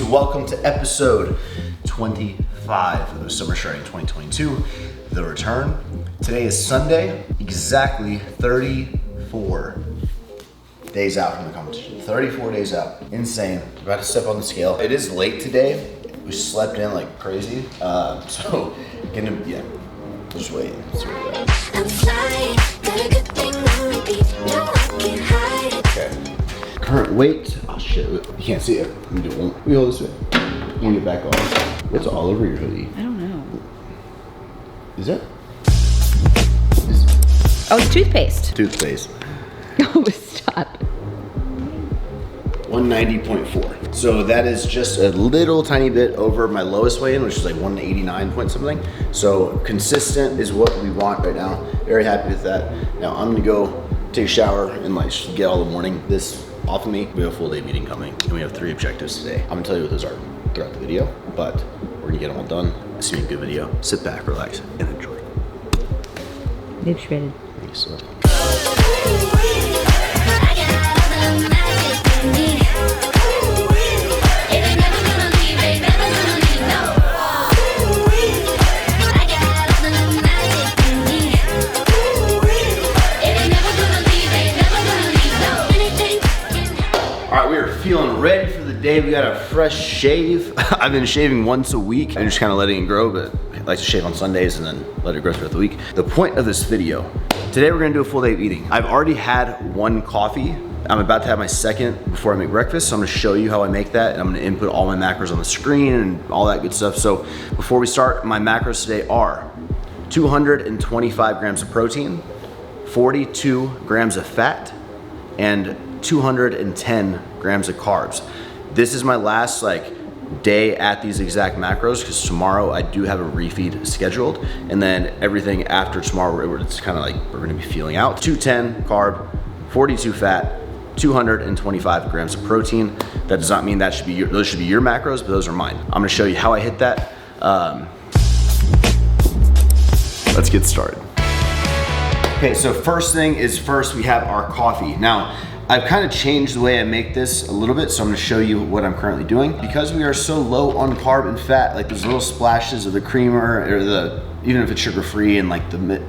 welcome to episode 25 of Summer Shredding 2022, The Return. Today is Sunday, exactly 34 days out from the competition. 34 days out, insane. About to step on the scale. It is late today. We slept in like crazy, so just wait. See what that is. I'm flying, got a good thing on repeat. No, I can't hide it. Okay. Current weight. Oh shit, you can't see it. Let me do one. We hold this way. Let me get back on. What's all over your hoodie? I don't know. Is that? Oh, it's toothpaste. Toothpaste. Oh, stop. 190.4. So that is just a little tiny bit over my lowest weigh-in, which is like 189 point something. So consistent is what we want right now. Very happy with that. Now I'm gonna go take a shower and like get all the morning this off of me. We have a full day meeting coming and we have 3 objectives today. I'm gonna tell you what those are throughout the video, but we're gonna get them all done. Assuming a good video. Sit back, relax, and enjoy. They've shredded. Thank you so much. Feeling ready for the day. We got a fresh shave. I've been shaving once a week and just kind of letting it grow, but I like to shave on Sundays and then let it grow throughout the week. The point of this video, today we're gonna do a full day of eating. I've already had 1 coffee. I'm about to have my second before I make breakfast, so I'm gonna show you how I make that, and I'm gonna input all my macros on the screen and all that good stuff. So before we start, my macros today are 225 grams of protein, 42 grams of fat, and 210 grams of carbs. This is my last day at these exact macros because tomorrow I do have a refeed scheduled, and then everything after tomorrow it's kind of like we're gonna be feeling out. 210 carb, 42 fat, 225 grams of protein. That does not mean that should be those should be your macros, but those are mine. I'm gonna show you how I hit that. Let's get started. Okay, so first thing is first we have our coffee. Now, I've kind of changed the way I make this a little bit, so I'm gonna show you what I'm currently doing. Because we are so low on carb and fat, like those little splashes of the creamer, or even if it's sugar-free, and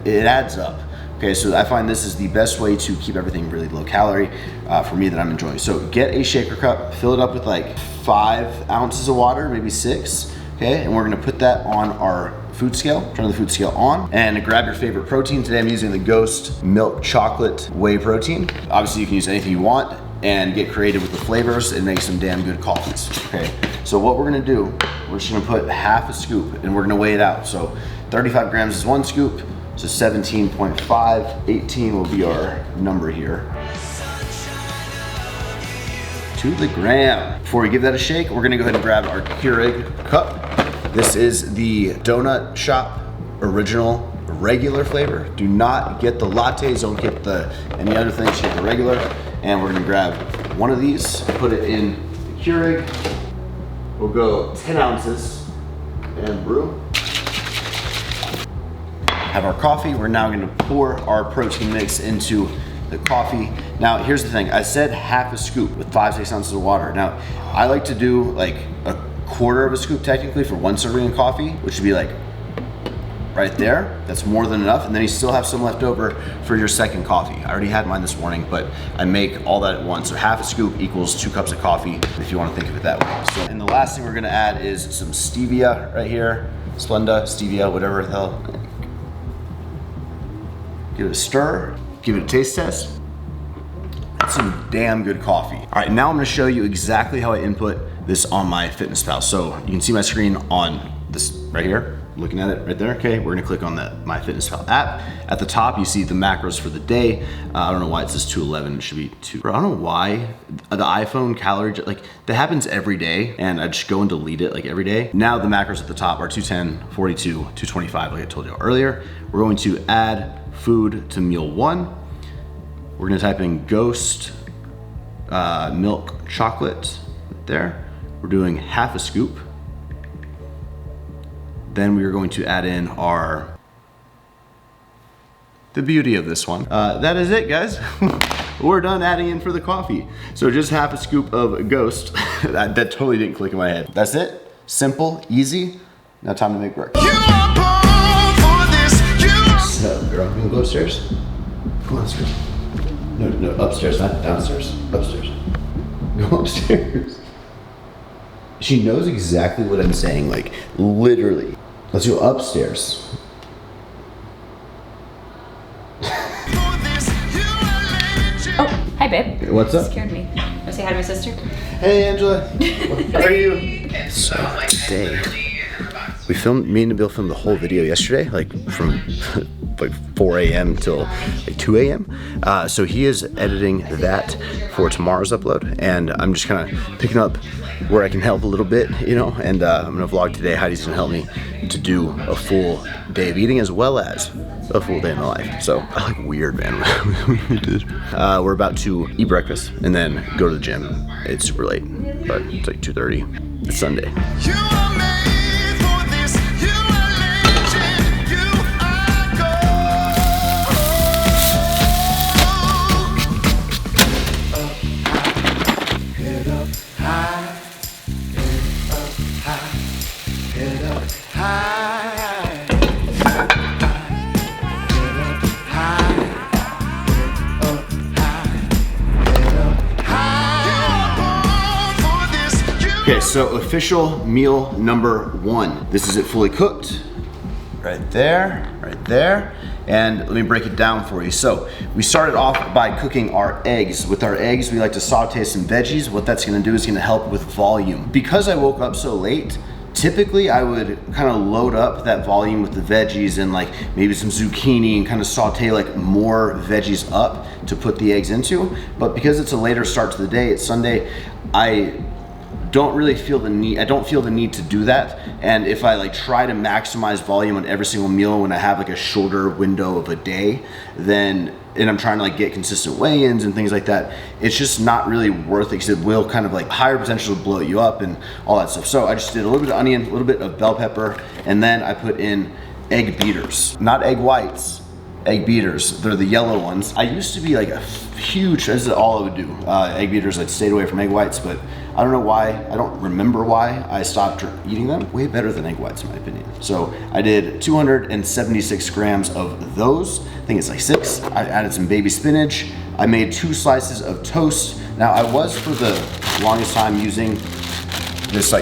it adds up. Okay, so I find this is the best way to keep everything really low calorie for me that I'm enjoying. So get a shaker cup, fill it up with like 5 ounces of water, maybe 6, okay? And we're gonna put that on our food scale, turn the food scale on, and grab your favorite protein. Today I'm using the Ghost Milk Chocolate Whey Protein. Obviously you can use anything you want and get creative with the flavors and make some damn good coffees, okay? So what we're gonna do, we're just gonna put half a scoop and we're gonna weigh it out. So 35 grams is 1 scoop, so 17.5, 18 will be our number here. To the gram. Before we give that a shake, we're gonna go ahead and grab our Keurig cup. This is the Donut Shop original regular flavor. Do not get the lattes, don't get any other things, get the regular. And we're gonna grab one of these, put it in the Keurig. We'll go 10 ounces and brew. Have our coffee. We're now gonna pour our protein mix into the coffee. Now, here's the thing. I said half a scoop with 5-6 ounces of water. Now, I like to do like a quarter of a scoop technically for 1 serving of coffee, which would be like right there. That's more than enough. And then you still have some left over for your second coffee. I already had mine this morning, but I make all that at once. So half a scoop equals 2 cups of coffee, if you want to think of it that way. So, and the last thing we're gonna add is some stevia right here. Splenda, stevia, whatever the hell. Give it a stir, give it a taste test. That's some damn good coffee. All right, now I'm gonna show you exactly how I input this on my FitnessPal. So you can see my screen on this right here, looking at it right there. Okay, we're gonna click on that My FitnessPal app. At the top, you see the macros for the day. I don't know why it says 211, it should be 2. I don't know why the iPhone calorie, that happens every day, and I just go and delete it every day. Now the macros at the top are 210, 42, 225, like I told you earlier. We're going to add food to meal 1. We're gonna type in Ghost Milk Chocolate right there. We're doing half a scoop. Then we are going to add in our the beauty of this one. That is it, guys. We're done adding in for the coffee. So just half a scoop of Ghost. that totally didn't click in my head. That's it. Simple, easy. Now time to make breakfast. So, girl, you wanna go upstairs? Come on, let's go. No, upstairs, not downstairs. Upstairs. Go upstairs. She knows exactly what I'm saying, like literally. Let's go upstairs. Oh, hi, babe. What's up? Scared me. Want to say hi to my sister? Hey, Angela. How are you? So today, me and Nabil filmed the whole video yesterday, like from like 4 a.m. till like 2 a.m. So he is editing that for tomorrow's upload, and I'm just kind of picking up where I can help a little bit, you know, and I'm gonna vlog today. Heidi's gonna help me to do a full day of eating as well as a full day in my life. So I like weird, man. We're about to eat breakfast and then go to the gym. It's super late, but it's like 2:30. It's Sunday. Okay, so official meal number 1. This is it fully cooked. Right there, right there. And let me break it down for you. So we started off by cooking our eggs. With our eggs, we like to saute some veggies. What that's gonna do is gonna help with volume. Because I woke up so late, typically I would kind of load up that volume with the veggies and like maybe some zucchini and kind of saute like more veggies up to put the eggs into. But because it's a later start to the day, it's Sunday, I don't feel the need to do that. And if I like try to maximize volume on every single meal when I have like a shorter window of a day, then, and I'm trying to like get consistent weigh-ins and things like that, it's just not really worth it because it will kind of like higher potential to blow you up and all that stuff. So I just did a little bit of onion, a little bit of bell pepper, and then I put in egg beaters, not egg whites, egg beaters. They're the yellow ones. I used to be like a huge, this is all I would do, egg beaters. I'd stayed away from egg whites, but I don't know why, I don't remember why I stopped eating them. Way better than egg whites in my opinion. So I did 276 grams of those. I think it's like 6. I added some baby spinach. I made 2 slices of toast. Now I was for the longest time using this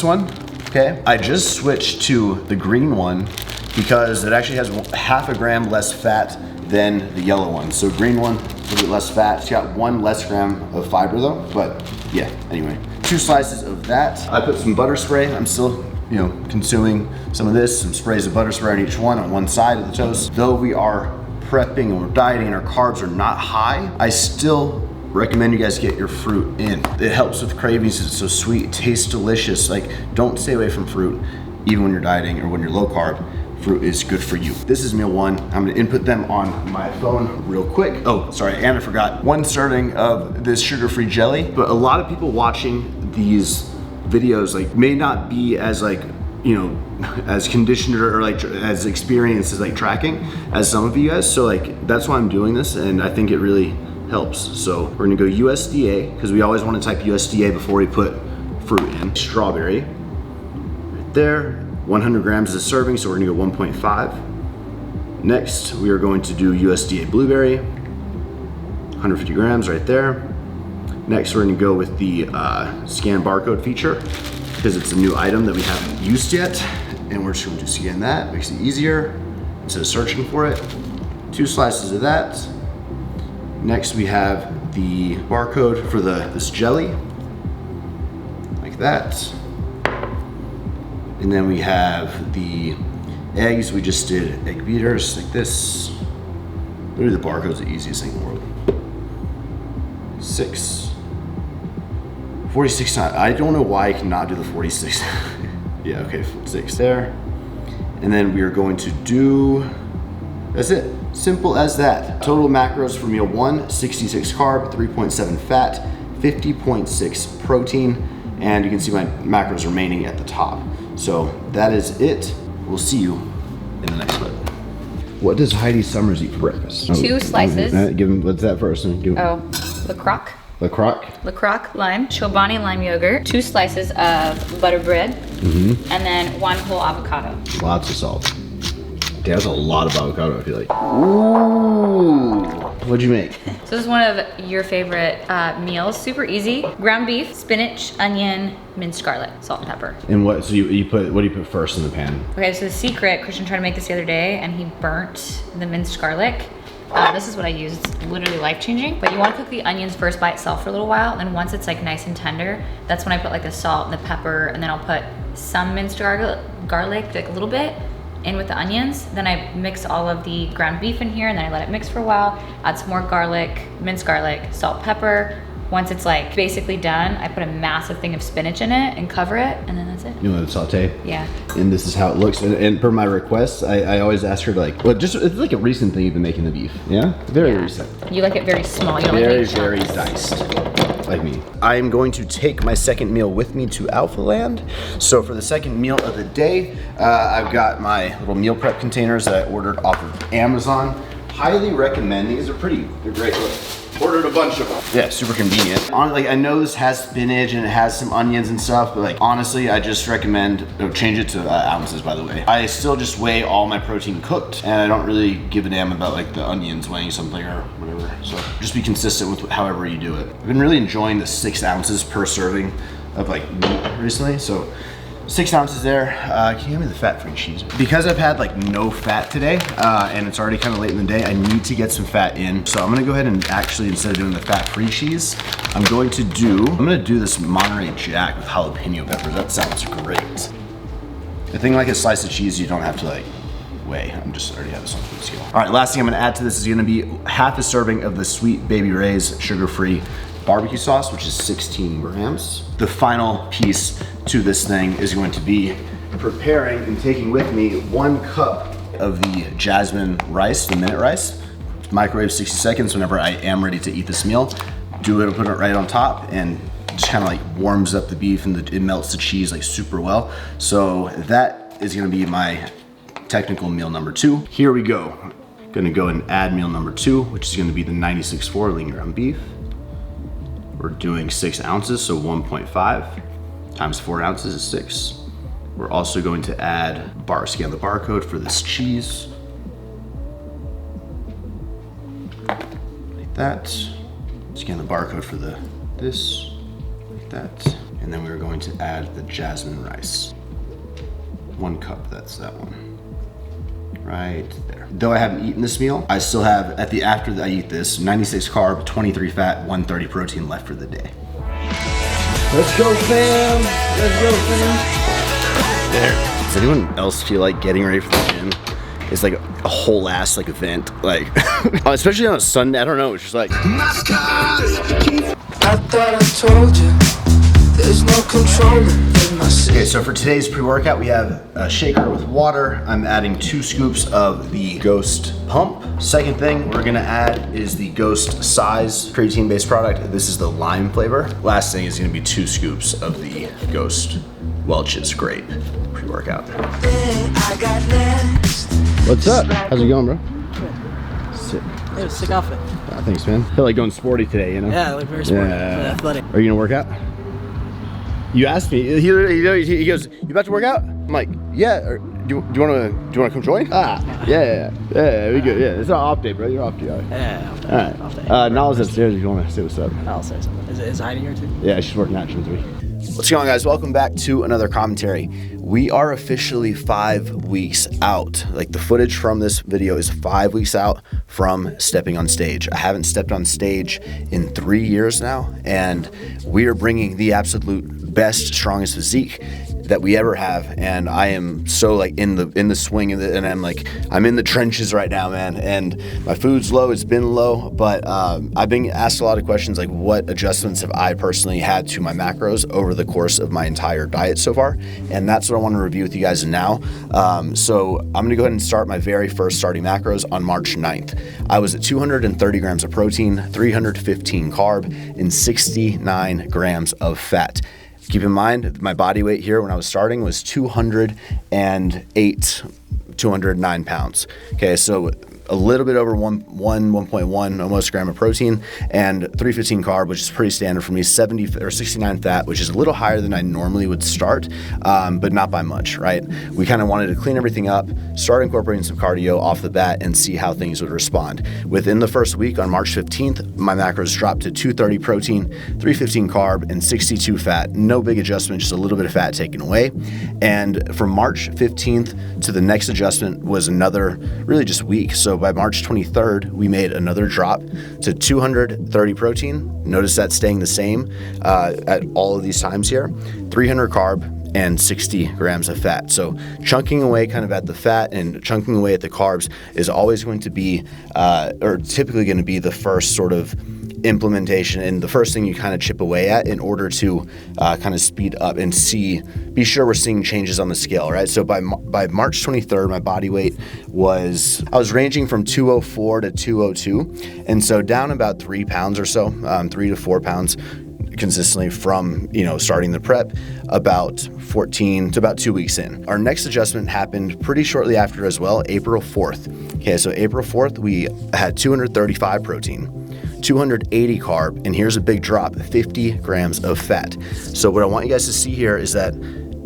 one, okay? I just switched to the green one because it actually has half a gram less fat than the yellow one. So green one, a little bit less fat. It's got 1 less gram of fiber though, but yeah, anyway. 2 slices of that. I put some butter spray. I'm still, you know, consuming some of this, some sprays of butter spray on each one on one side of the toast. Though we are prepping and we're dieting and our carbs are not high, I still recommend you guys get your fruit in. It helps with cravings, it's so sweet, it tastes delicious. Like, don't stay away from fruit, even when you're dieting or when you're low carb. Fruit is good for you. This is meal 1. I'm gonna input them on my phone real quick. Oh, sorry, and I forgot. 1 serving of this sugar-free jelly, but a lot of people watching these videos like may not be as like, you know, as conditioned or like as experienced as like tracking as some of you guys. So like, that's why I'm doing this, and I think it really helps. So we're gonna go USDA, because we always wanna type USDA before we put fruit in. Strawberry, right there. 100 grams is a serving, so we're gonna go 1.5. Next, we are going to do USDA blueberry, 150 grams right there. Next, we're gonna go with the scan barcode feature because it's a new item that we haven't used yet. And we're just going to scan that, makes it easier instead of searching for it. 2 slices of that. Next, we have the barcode for this jelly, like that. And then we have the eggs. We just did egg beaters like this. Literally the barcode's the easiest thing in the world. 6. 46 times. I don't know why I cannot do the 46. Yeah, okay, 6 there. And then we are going to do, that's it. Simple as that. Total macros for meal 1, 66 carb, 3.7 fat, 50.6 protein, and you can see my macros remaining at the top. So that is it. We'll see you in the next clip. What does Heidi Summers eat for breakfast? 2 slices. Give him, what's that first? Oh, Le Croc. Le Croc? Le Croc lime, Chobani lime yogurt, 2 slices of butter bread, and then 1 whole avocado. Lots of salt. That's a lot of avocado, I feel like. Ooh. What'd you make? So this is one of your favorite meals. Super easy. Ground beef, spinach, onion, minced garlic, salt and pepper. And what, so you put, what do you put first in the pan? Okay, so the secret, Christian tried to make this the other day and he burnt the minced garlic. This is what I use. It's literally life-changing. But you want to cook the onions first by itself for a little while, and then once it's like nice and tender, that's when I put like the salt and the pepper, and then I'll put some minced garlic, like a little bit, in with the onions. Then I mix all of the ground beef in here, and then I let it mix for a while. Add some more garlic, minced garlic, salt, pepper. Once it's like basically done, I put a massive thing of spinach in it and cover it, and then that's it. You let it saute? Yeah. And this is how it looks. And per my requests, I always ask her to like, well, just, it's like a recent thing you've been making the beef. Yeah? Very recent. You like it very small. You don't Very, like it very diced. Like me. I'm going to take my second meal with me to Alphaland. So for the second meal of the day, I've got my little meal prep containers that I ordered off of Amazon. Highly recommend. These are they're great. Look. Ordered a bunch of them. Yeah, super convenient. Like, I know this has spinach and it has some onions and stuff, but like, honestly, I just recommend, change it to ounces, by the way. I still just weigh all my protein cooked, and I don't really give a damn about like the onions weighing something or whatever. So just be consistent with however you do it. I've been really enjoying the 6 ounces per serving of like meat recently, so 6 ounces there. Can you give me the fat-free cheese? Because I've had like no fat today, and it's already kind of late in the day, I need to get some fat in. So I'm gonna go ahead and actually, instead of doing the fat-free cheese, I'm gonna do this Monterey Jack with jalapeno peppers. That sounds great. I think like a slice of cheese, you don't have to like weigh. I'm just already have this on food scale. All right, last thing I'm gonna add to this is gonna be half a serving of the Sweet Baby Ray's sugar-free barbecue sauce, which is 16 grams. The final piece to this thing is going to be preparing and taking with me 1 cup of the jasmine rice, the minute rice. Microwave 60 seconds whenever I am ready to eat this meal. Do it, put it right on top, and just kind of like warms up the beef, and it melts the cheese like super well. So that is gonna be my technical meal number 2. Here we go. Gonna go and add meal number 2, which is gonna be the 96.4 lean ground beef. We're doing 6 ounces, so 1.5 times 4 ounces is 6. We're also going to add scan the barcode for this cheese. Like that. Scan the barcode for this, like that. And then we're going to add the jasmine rice. 1 cup, that's that one. Right there. Though I haven't eaten this meal, I still have, after I eat this, 96 carb, 23 fat, 130 protein left for the day. Let's go, fam! Let's go, fam! There. Does anyone else feel like getting ready for the gym is like a whole ass like event? Like, especially on a Sunday, I don't know, it's just like. I thought I told you, there's no control in my city. Okay, so for today's pre-workout, we have a shaker with water. I'm adding 2 scoops of the Ghost Pump. Second thing we're gonna add is the Ghost Size creatine-based product. This is the lime flavor. Last thing is gonna be 2 scoops of the Ghost Welch's Grape pre-workout. What's up? How's it going, bro? Sick. Hey, sick outfit. Thanks, man. I feel like going sporty today, you know? Yeah, I look very sporty. Yeah. Athletic. Are you gonna work out? You asked me. He goes, "You about to work out?" I'm like, "Yeah." Do you want to come join? Yeah. We good. Yeah, it's our off day, bro. You're off day. Yeah, off day. All right. Off day. Nala's upstairs if you want to say what's up. I'll say something. Is Heidi here too? Yeah, she's working out. She's with me. What's going on, guys? Welcome back to another commentary. We are officially 5 weeks out. Like, the footage from this video is 5 weeks out from stepping on stage. I haven't stepped on stage in 3 years now, and we are bringing the absolute best, strongest physique that we ever have, and I am so like in the swing of it, and I'm in the trenches right now, man. And my food's low, it's been low, but I've been asked a lot of questions like, what adjustments have I personally had to my macros over the course of my entire diet so far, and that's what I want to review with you guys now. So I'm gonna go ahead and start my very first starting macros on March 9th. I was at 230 grams of protein, 315 carb, and 69 grams of fat. Keep in mind, my body weight here when I was starting was 208 209 pounds. Okay, so a little bit over 1.1 almost gram of protein, and 315 carb, which is pretty standard for me, 70 or 69 fat, which is a little higher than I normally would start, but not by much, right? We kind of wanted to clean everything up, start incorporating some cardio off the bat, and see how things would respond. Within the first week, on March 15th, my macros dropped to 230 protein, 315 carb, and 62 fat. No big adjustment, just a little bit of fat taken away. And from March 15th to the next adjustment was another really just week. So by March 23rd, we made another drop to 230 protein. Notice that staying the same at all of these times here, 300 carb, and 60 grams of fat. So chunking away kind of at the fat and chunking away at the carbs is always going to be, or typically going to be, the first sort of implementation and the first thing you kind of chip away at in order to kind of speed up and be sure we're seeing changes on the scale, right? So by March 23rd, my body weight I was ranging from 204 to 202, and so down about 3 pounds or so, 3 to 4 pounds consistently from, starting the prep about 14 to about 2 weeks in. Our next adjustment happened pretty shortly after as well, April 4th. Okay, so April 4th, we had 235 protein, 280 carb, and here's a big drop, 50 grams of fat. So what I want you guys to see here is that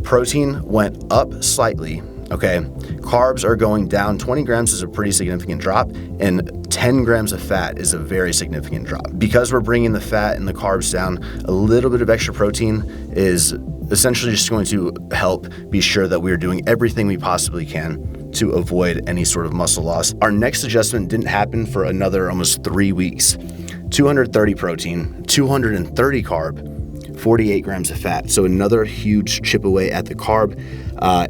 protein went up slightly, okay? Carbs are going down. 20 grams is a pretty significant drop, and 10 grams of fat is a very significant drop. Because we're bringing the fat and the carbs down, a little bit of extra protein is essentially just going to help be sure that we're doing everything we possibly can to avoid any sort of muscle loss. Our next adjustment didn't happen for another almost 3 weeks. 230 protein, 230 carb, 48 grams of fat. So another huge chip away at the carb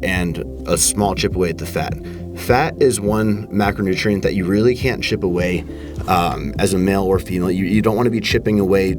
and a small chip away at the fat. Fat is one macronutrient that you really can't chip away as a male or female. You don't want to be chipping away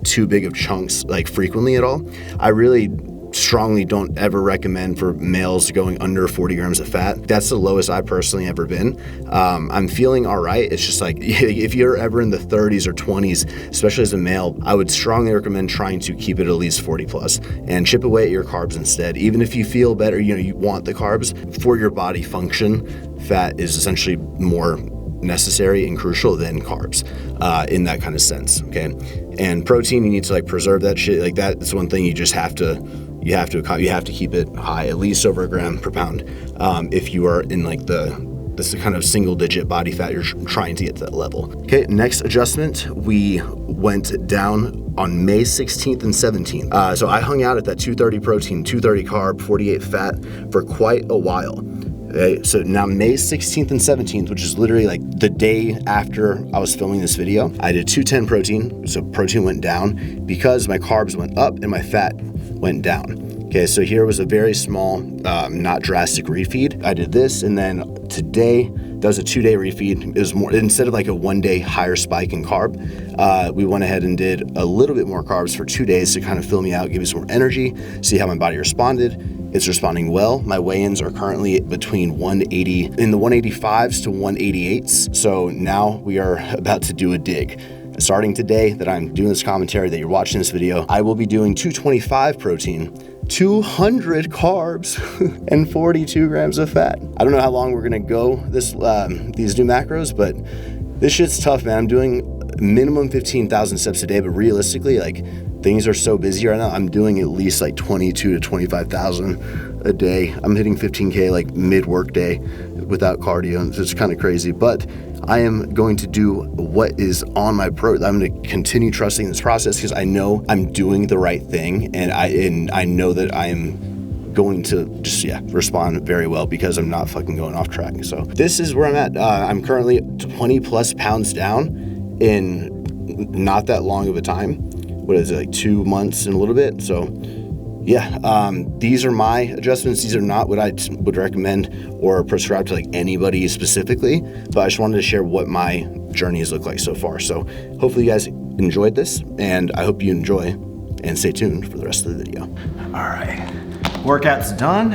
too big of chunks like frequently at all. I really strongly don't ever recommend for males going under 40 grams of fat. That's the lowest I've personally ever been. I'm feeling all right. It's just like if you're ever in the 30s or 20s, especially as a male, I would strongly recommend trying to keep it at least 40 plus and chip away at your carbs instead. Even if you feel better, you want the carbs for your body function, fat is essentially more necessary and crucial than carbs in that kind of sense, okay? And protein, you need to preserve that shit. That's one thing you just have to keep it high, at least over a gram per pound. If you are in this kind of single digit body fat, you're trying to get to that level. Okay, next adjustment, we went down on May 16th and 17th. So I hung out at that 230 protein, 230 carb, 48 fat for quite a while. Okay, so now May 16th and 17th, which is literally the day after I was filming this video, I did 210 protein, so protein went down because my carbs went up and my fat went down. Okay, so here was a very small, not drastic refeed. I did this, and then today, that was a 2-day refeed. It was more, instead of a 1-day higher spike in carb, we went ahead and did a little bit more carbs for 2 days to kind of fill me out, give me some more energy, see how my body responded. It's responding well. My weigh-ins are currently between 180, in the 185s to 188s. So now we are about to do a dig. Starting today that I'm doing this commentary, that you're watching this video, I will be doing 225 protein, 200 carbs, and 42 grams of fat. I don't know how long we're gonna go these new macros, but this shit's tough, man. I'm doing minimum 15,000 steps a day, but realistically, things are so busy right now, I'm doing at least 22 to 25,000 a day. I'm hitting 15K mid-work day without cardio. It's kind of crazy, but I am going to do what is on my I'm going to continue trusting this process because I know I'm doing the right thing, and I know that I am going to just respond very well because I'm not fucking going off track. So this is where I'm at. I'm currently 20 plus pounds down in not that long of a time. What is it, 2 months and a little bit? So these are my adjustments. These are not what I would recommend or prescribe to anybody specifically, but I just wanted to share what my journey has looked like so far. So hopefully you guys enjoyed this, and I hope you enjoy, and stay tuned for the rest of the video. All right, workout's done.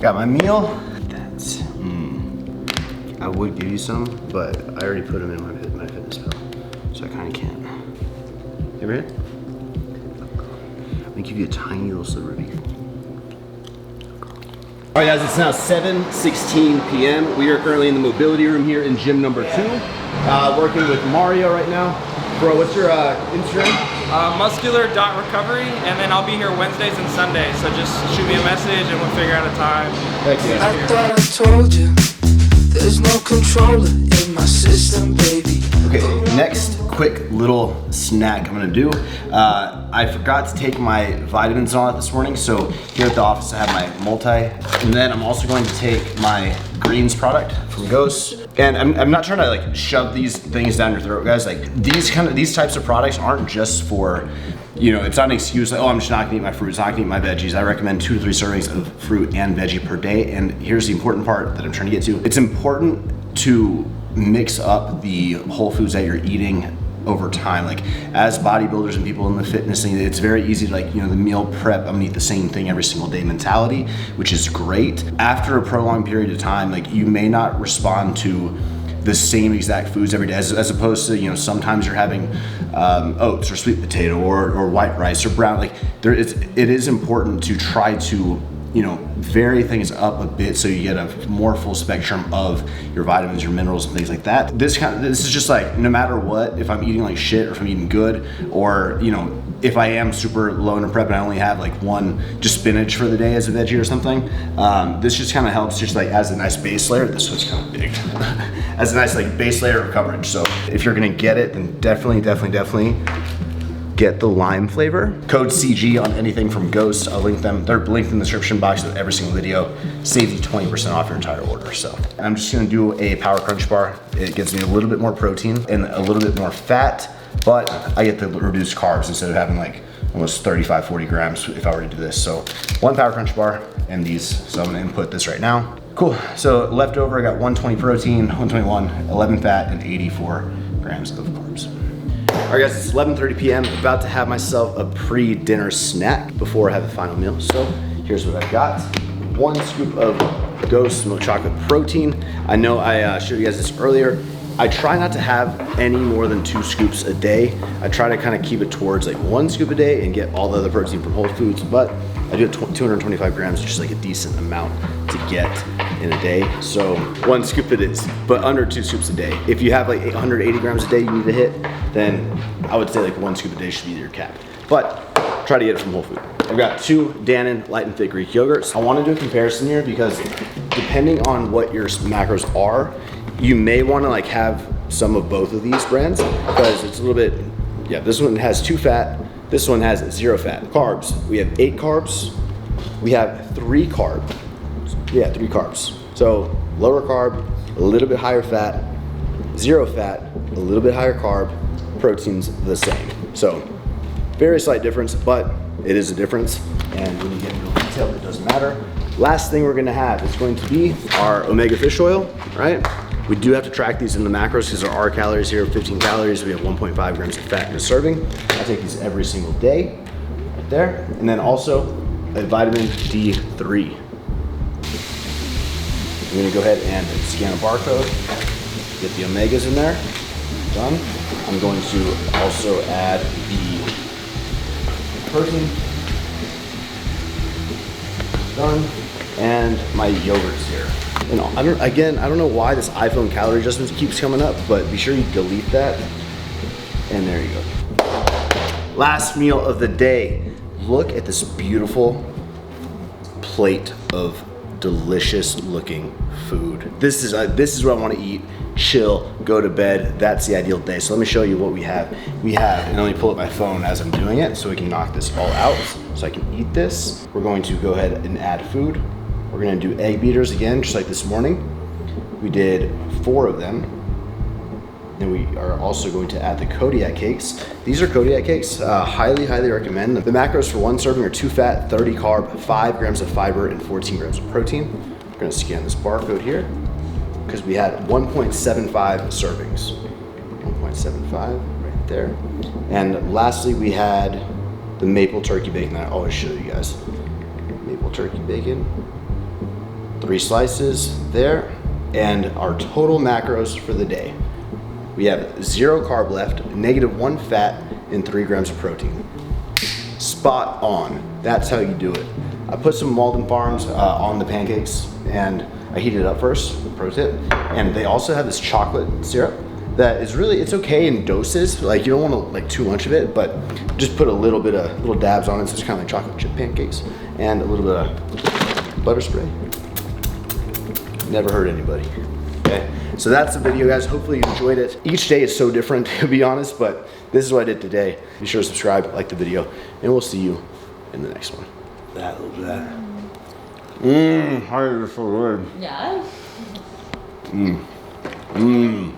Got my meal. That's, I would give you some, but I already put them in my fitness pal, so I kind of can't. You ever hit? Let me give you a tiny little sliver of beef. All right, guys, it's now 7:16 p.m. We are currently in the mobility room here in gym number 2, working with Mario right now. Bro, what's your Instagram? muscular.recovery, and then I'll be here Wednesdays and Sundays, so just shoot me a message and we'll figure out a time. Thank you. I thought I told you, there's no controller in my system, baby. Okay, next quick little snack I'm gonna do. I forgot to take my vitamins on it this morning, so here at the office I have my multi, and then I'm also going to take my greens product from Ghost. And I'm not trying to like shove these things down your throat, guys. Like these types of products aren't just for, you know, it's not an excuse like, oh, I'm just not gonna eat my fruits, not gonna eat my veggies. I recommend 2 to 3 servings of fruit and veggie per day. And here's the important part that I'm trying to get to. It's important to mix up the whole foods that you're eating over time. Like as bodybuilders and people in the fitness thing, it's very easy to like, you know, the meal prep, I'm gonna eat the same thing every single day mentality, which is great. After a prolonged period of time, like you may not respond to the same exact foods every day, as opposed to, you know, sometimes you're having oats or sweet potato or white rice or brown. Like it is important to try to, you know, vary things up a bit so you get a more full spectrum of your vitamins, your minerals, and things like that. This is just like, no matter what, if I'm eating like shit or if I'm eating good, or, you know, if I am super low in a prep and I only have like one just spinach for the day as a veggie or something, this just kind of helps just like as a nice base layer. This one's kind of big. As a nice like base layer of coverage. So if you're gonna get it, then definitely get the lime flavor. Code CG on anything from Ghost. I'll link them. They're linked in the description box of every single video. Saves you 20% off your entire order. So I'm just gonna do a Power Crunch bar. It gives me a little bit more protein and a little bit more fat, but I get the reduced carbs instead of having like almost 35, 40 grams if I were to do this. So 1 Power Crunch bar and these. So I'm gonna input this right now. Cool, so leftover, I got 120 protein, 121, 11 fat, and 84 grams of carbs. All right, guys, it's 11:30 p.m. About to have myself a pre-dinner snack before I have the final meal. So here's what I've got. 1 scoop of Ghost milk chocolate protein. I know I showed you guys this earlier. I try not to have any more than 2 scoops a day. I try to kind of keep it towards like 1 scoop a day and get all the other protein from Whole Foods, but I do 225 grams, which is like a decent amount to get in a day. So 1 scoop it is, but under 2 scoops a day. If you have like 180 grams a day you need to hit, then I would say like 1 scoop a day should be your cap. But try to get it from Whole Food. I've got 2 Dannon light and thick Greek yogurts. I want to do a comparison here because depending on what your macros are, you may want to like have some of both of these brands because it's a little bit, yeah, this one has 2 fat, this one has 0 fat. Carbs, we have 8 carbs, we have 3 carb. Yeah, 3 carbs. So lower carb, a little bit higher fat, 0 fat, a little bit higher carb, protein's the same. So very slight difference, but it is a difference. And when you get into detail, it doesn't matter. Last thing we're gonna have is going to be our omega fish oil, right? We do have to track these in the macros because there are calories here, 15 calories. We have 1.5 grams of fat in a serving. I take these every single day, right there. And then also a vitamin D3. I'm gonna go ahead and scan a barcode, get the omegas in there, done. I'm going to also add the protein, done, and my yogurts here. And I don't know why this iPhone calorie adjustment keeps coming up, but be sure you delete that, and there you go. Last meal of the day. Look at this beautiful plate of delicious looking food. This is what I want to eat, chill, go to bed. That's the ideal day. So let me show you what we have. And let me pull up my phone as I'm doing it so we can knock this all out so I can eat this. We're going to go ahead and add food. We're gonna do egg beaters again, just like this morning. We did 4 of them. Then we are also going to add the Kodiak cakes. These are Kodiak cakes, highly recommend them. The macros for 1 serving are 2 fat, 30 carb, 5 grams of fiber, and 14 grams of protein. We're gonna scan this barcode here because we had 1.75 servings. 1.75 right there. And lastly, we had the maple turkey bacon that I always show you guys. Maple turkey bacon. 3 slices there. And our total macros for the day. We have 0 carb left, -1 fat, and 3 grams of protein. Spot on. That's how you do it. I put some Malden Farms on the pancakes and I heat it up first, pro tip. And they also have this chocolate syrup that is really, it's okay in doses. Like you don't want to like too much of it, but just put a little bit of little dabs on it. So it's kind of like chocolate chip pancakes and a little bit of butter spray. Never hurt anybody. Okay, so that's the video, guys. Hopefully you enjoyed it. Each day is so different, to be honest, but this is what I did today. Be sure to subscribe, like the video, and we'll see you in the next one. That was that. Mmm, how is it so good? Yeah. Mmm. Mmm.